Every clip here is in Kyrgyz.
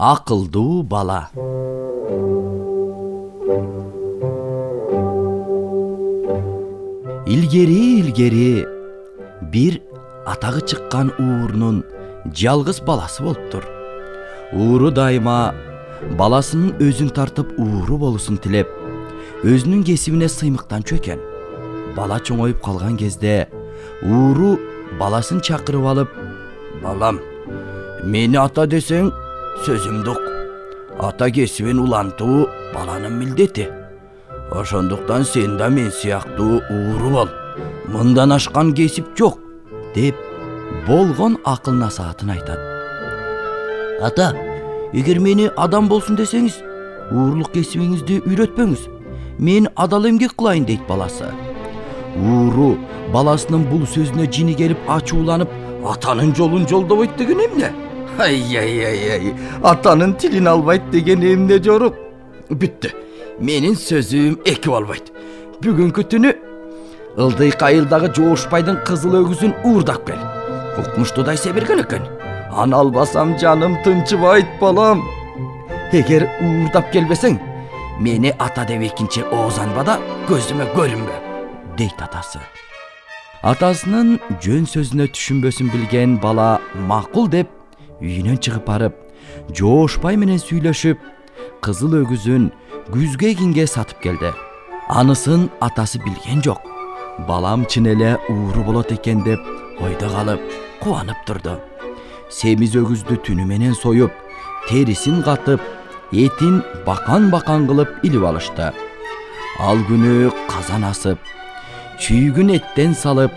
Акылдуу бала. Илгери бир атагы чыккан уурунун жалгыз баласы болуптур. Ууру дайыма баласынын өзүн тартып ууру болусун тилеп, өзүнүн кесибине сыймыктан чөкөн. Бала чоңоюп калган кезде ууру баласын чакырып алып, "Балам, мени ата десең сөзүмдү ук. Ата кесибин улантуу баланын милдети. Ошондуктан сен да мен сыяктуу ууру бол. Мындан ашкан кесип жок", деп болгон акыл насаатын айтат. "Ата, эгер мени адам болсун десеңиз, уурлук кесибиңизди үйрөтпөңүз. Мен адал эмгек кылайын", дейт баласы. Ууру баласынын бул сөзүнө жини келип ачууланып, "Атанын жолун жолдобойт деген эмне? Ай, атанын тилин албайт деген эмне жорук? Бүттү. Менин сөзүм эки болбойт. Бүгүнкү түнү ылдый кайылдагы жоошпайдын кызыл өгүзүн уурдап кел. Укмуштуудай себирген экен. Аны албасам жаным тынчыбайт, балам. Эгер уурдап келбесең, мени ата деп экинчи оозанба да көзүмө көрүнбө", дейт атасы. Атасынын жөн сөзүнө түшүнбөсүн билген бала макул деп үйүнөн чыгып барып, жоошпай менен сүйлөшүп, кызыл өгүзүн күзгө кинге сатып келди. Анысын атасы билген жок. Балам чын эле ууру болот экен деп ойдо калып, кубанып турду. Семиз өгүздү түнү менен союп, терисин катып, этин бакан кылып илип алышты. Ал күнү казан асып, чүйгүн эттен салып,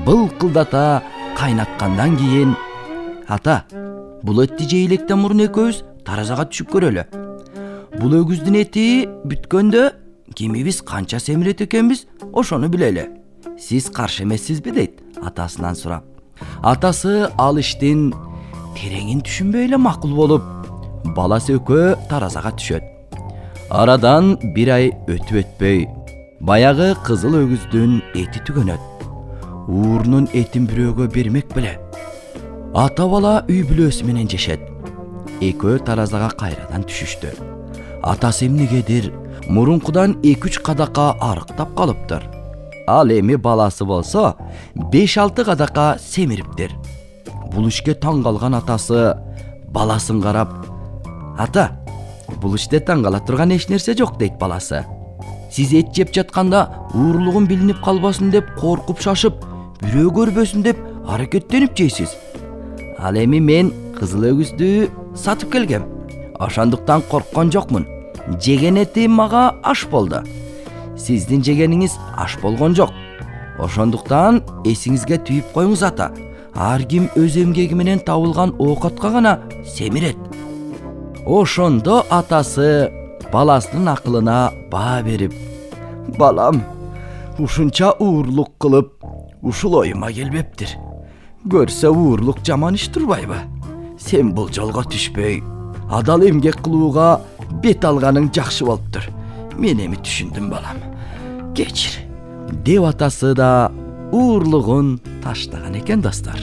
былкылдата кайнаткандан кийин, "Ата, бул этти жей электен мурун экөөбүз таразага түшүп көрөлү. Бул өгүздүн эти бүткөндө кимибиз канча семирет экенбиз, ошону билели. Сиз каршы эмессизби?" дейт атасынан сурап. Атасы ал иштин тереңин түшүнбөй эле макул болуп, баласы экөө таразага түшөт. Арадан бир ай өтүп өтпөй, баягы кызыл өгүздүн эти түгөнөт. Уурунун этин бирөөгө бермек беле. Ата бала үй бүлөсү менен жешет. Экөө таразага кайрадан түшүштү. Атасы эмнегедир мурункудан 2-3 кадака арыктап калыптыр. Ал эми баласы болсо 5-6 кадака семириптир. Бул ишке таң калган атасы баласын карап, "Ата, бул иште таң кала турган эч нерсе жок", дейт баласы. "Сиз эт жеп жатканда уурулугун билинип калбасын деп коркуп шашып, бирөө көрбөсүн деп аракеттенип жейсиз. Ал эми мен кызыл өгүздү сатып келгем. Ошондуктан корккон жокмун. Жеген этим мага аш болду. Сиздин жегениңиз аш болгон жок. Ошондуктан эсиңизге түйүп коюңуз, ата. Ар ким өз эмгеги менен табылган оокатка гана семирет". Ошондо атасы баласынын акылына баа берип, "Балам, ушунча уурлук кылып, ушул оюма келбептир. Көрсө уурлук жаман иш турбайбы? Сен бул жолго түшпөй, адал эмгек кылууга бет алганың жакшы болуптур. Мен эми түшүндүм, балам. Кечир", деп атасы да уурлугун таштаган экен, достор.